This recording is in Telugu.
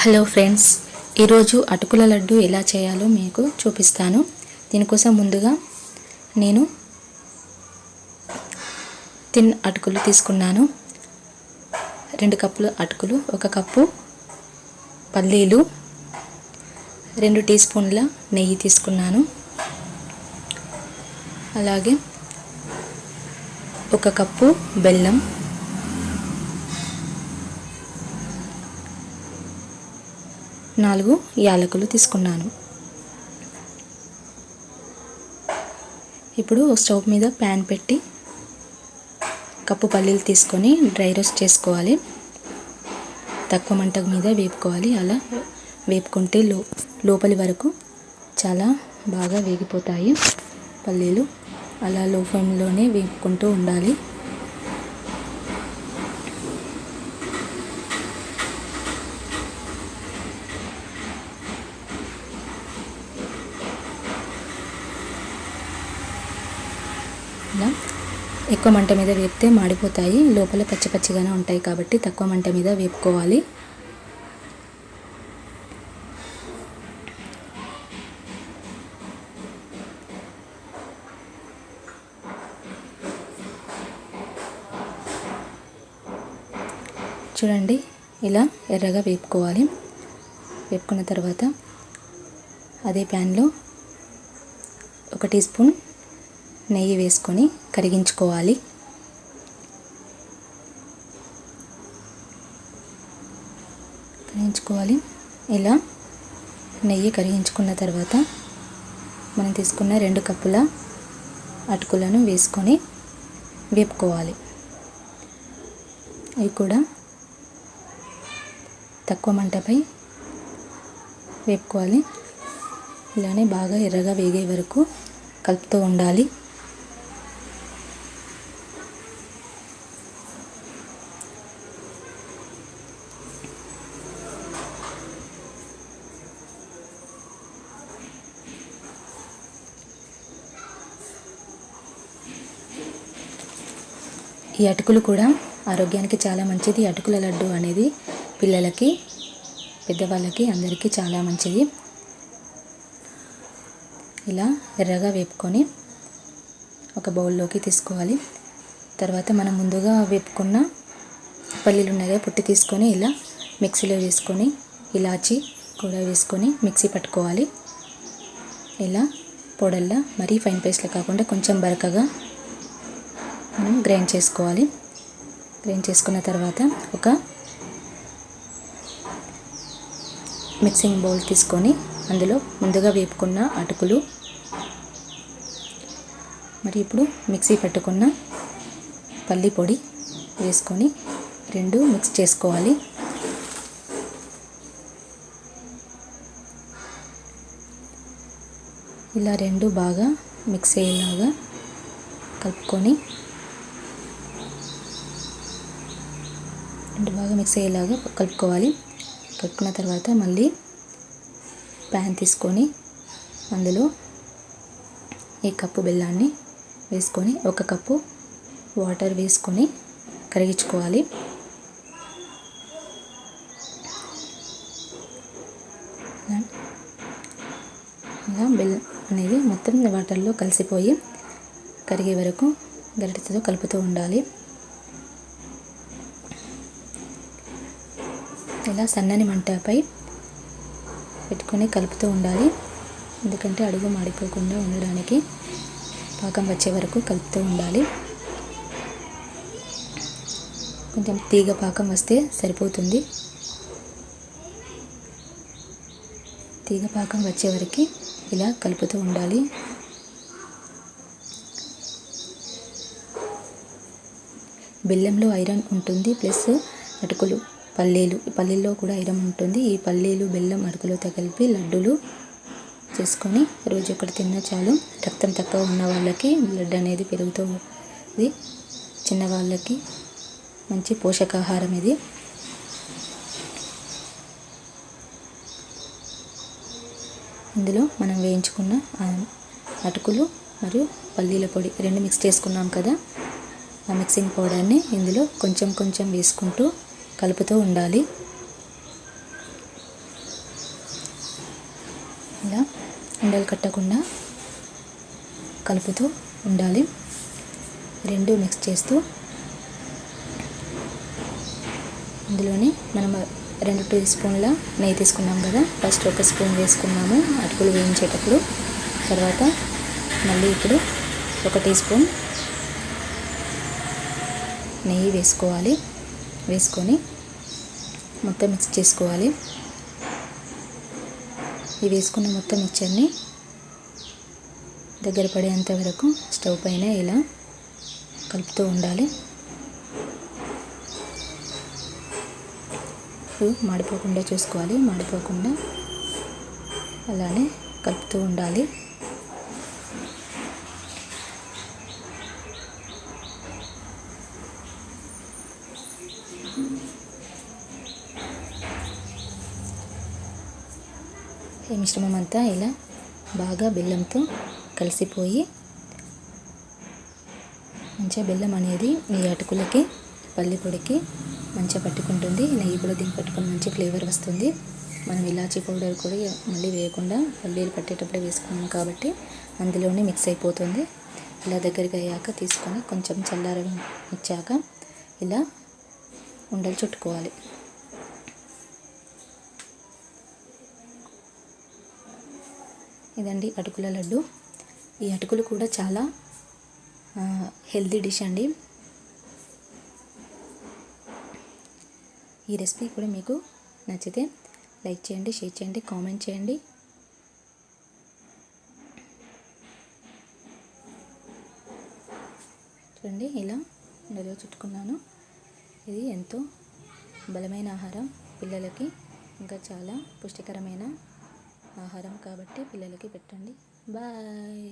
హలో ఫ్రెండ్స్, ఈరోజు అటుకుల లడ్డు ఎలా చేయాలో మీకు చూపిస్తాను. దీనికోసం ముందుగా నేను తిన్ అటుకులు తీసుకున్నాను. 2 కప్పుల అటుకులు, 1 కప్పు పల్లీలు, 2 టీ స్పూన్ల నెయ్యి తీసుకున్నాను. అలాగే 1 కప్పు బెల్లం, 4 యాలకులు తీసుకున్నాను. ఇప్పుడు స్టవ్ మీద ప్యాన్ పెట్టి కప్పు పల్లీలు తీసుకొని డ్రై రోస్ట్ చేసుకోవాలి. తక్కువ మంట మీద వేపుకోవాలి. అలా వేపుకుంటే లోపలి వరకు చాలా బాగా వేగిపోతాయి పల్లీలు. అలా లో ఫ్లేమ్లోనే వేపుకుంటూ ఉండాలి. ఇలా ఎక్కువ మంట మీద వేపితే మాడిపోతాయి, లోపల పచ్చి పచ్చిగానే ఉంటాయి. కాబట్టి తక్కువ మంట మీద వేపుకోవాలి. చూడండి, ఇలా ఎర్రగా వేపుకోవాలి. వేపుకున్న తర్వాత అదే ప్యాన్లో 1 టీ స్పూన్ నెయ్యి వేసుకొని కరిగించుకోవాలి. ఇలా నెయ్యి కరిగించుకున్న తర్వాత మనం తీసుకున్న 2 కప్పుల అటుకులను వేసుకొని వేపుకోవాలి. అవి కూడా తక్కువ మంటపై వేపుకోవాలి. ఇలానే బాగా ఎర్రగా వేగే వరకు కలుపుతూ ఉండాలి. ఈ అటుకులు కూడా ఆరోగ్యానికి చాలా మంచిది. అటుకుల లడ్డు అనేది పిల్లలకి, పెద్దవాళ్ళకి అందరికీ చాలా మంచిది. ఇలా ఎర్రగా వేపుకొని ఒక బౌల్లోకి తీసుకోవాలి. తర్వాత మనం ముందుగా వేపుకున్న పల్లీలు ఉన్నాయి కదా, పొట్టు తీసుకొని ఇలా మిక్సీలో వేసుకొని ఇలాచి కూడా వేసుకొని మిక్సీ పట్టుకోవాలి. ఇలా పొడల్లా మరీ ఫైన్ పేస్ట్లో కాకుండా కొంచెం బరకగా మనం గ్రైండ్ చేసుకోవాలి. గ్రైండ్ చేసుకున్న తర్వాత ఒక మిక్సింగ్ బౌల్ తీసుకొని అందులో ముందుగా వేపుకున్న అటుకులు, మరి ఇప్పుడు మిక్సీ పట్టుకున్న పల్లి పొడి వేసుకొని 2 మిక్స్ చేసుకోవాలి. ఇలా 2 బాగా మిక్స్ అయ్యేలాగా కలుపుకొని కలుపుకోవాలి. కలుపుకున్న తర్వాత మళ్ళీ ప్యాన్ తీసుకొని అందులో ఈ కప్పు బెల్లాన్ని వేసుకొని 1 కప్పు వాటర్ వేసుకొని కరిగించుకోవాలి. ఇలా బెల్లం అనేది మొత్తం వాటర్లో కలిసిపోయి కరిగే వరకు గరిటెతో కలుపుతూ ఉండాలి. ఇలా సన్నని మంటపై పెట్టుకొని కలుపుతూ ఉండాలి. ఎందుకంటే అడుగు మాడిపోకుండా ఉండడానికి పాకం వచ్చే వరకు కలుపుతూ ఉండాలి. కొంచెం తీగ పాకం వస్తే సరిపోతుంది. తీగ పాకం వచ్చే వరకు ఇలా కలుపుతూ ఉండాలి. బెల్లంలో ఐరన్ ఉంటుంది, ప్లస్ అటుకులు పల్లీల్లో కూడా ఐరన్ ఉంటుంది. ఈ పల్లీలు, బెల్లం అటుకులతో కలిపి లడ్డూలు చేసుకొని రోజు ఒకటి తిన్నా చాలు. రక్తం తక్కువ ఉన్న వాళ్ళకి బ్లడ్ అనేది పెరుగుతుంది. చిన్నవాళ్ళకి మంచి పోషకాహారం ఇది. ఇందులో మనం వేయించుకున్న అటుకులు మరియు పల్లీల పొడి 2 మిక్స్ చేసుకున్నాం కదా, ఆ మిక్సింగ్ పౌడర్ని ఇందులో కొంచెం కొంచెం వేసుకుంటూ కలుపుతూ ఉండాలి. ఉండలు కట్టకుండా కలుపుతూ ఉండాలి. రెండు మిక్స్ చేస్తూ ఇందులోని మనం 2 టీ స్పూన్ల నెయ్యి తీసుకున్నాం కదా, ఫస్ట్ 1 స్పూన్ వేసుకున్నాము అటుకులు వేయించేటప్పుడు. తర్వాత మళ్ళీ ఇప్పుడు 1 టీ స్పూన్ నెయ్యి వేసుకోవాలి. వేసుకొని మొత్తం మిక్స్ చేసుకోవాలి. ఈ వేసుకున్న మొత్తం మిక్చర్ని దగ్గర పడేంత వరకు స్టవ్ పైన ఇలా కలుపుతూ ఉండాలి. మాడిపోకుండా చూసుకోవాలి, మాడిపోకుండా అలానే కలుపుతూ ఉండాలి. ఈ మిశ్రమం అంతా ఇలా బాగా బెల్లంతో కలిసిపోయి మంచిగా బెల్లం అనేది ఈ అటుకులకి పల్లి పొడికి మంచిగా పట్టుకుంటుంది. నెయ్యి కూడా దీన్ని పట్టుకొని మంచి ఫ్లేవర్ వస్తుంది. మనం ఇలాచీ పౌడర్ కూడా మళ్ళీ వేయకుండా పల్లీలు పట్టేటప్పుడే వేసుకున్నాం కాబట్టి అందులోనే మిక్స్ అయిపోతుంది. ఇలా దగ్గరికి అయ్యాక తీసుకొని కొంచెం చల్లారనిచ్చాక ఇలా ఉండలు చుట్టుకోవాలి. ఇదండి అటుకుల లడ్డు. ఈ అటుకులు కూడా చాలా హెల్తీ డిష్ అండి. ఈ రెసిపీ కూడా మీకు నచ్చితే లైక్ చేయండి, షేర్ చేయండి, కామెంట్ చేయండి. చూడండి ఇలా ఉండలో చుట్టుకున్నాను. ఇది ఎంతో బలమైన ఆహారం పిల్లలకి, ఇంకా చాలా పుష్టికరమైన ఆహారం కాబట్టి పిల్లలకి పెట్టండి. బాయ్.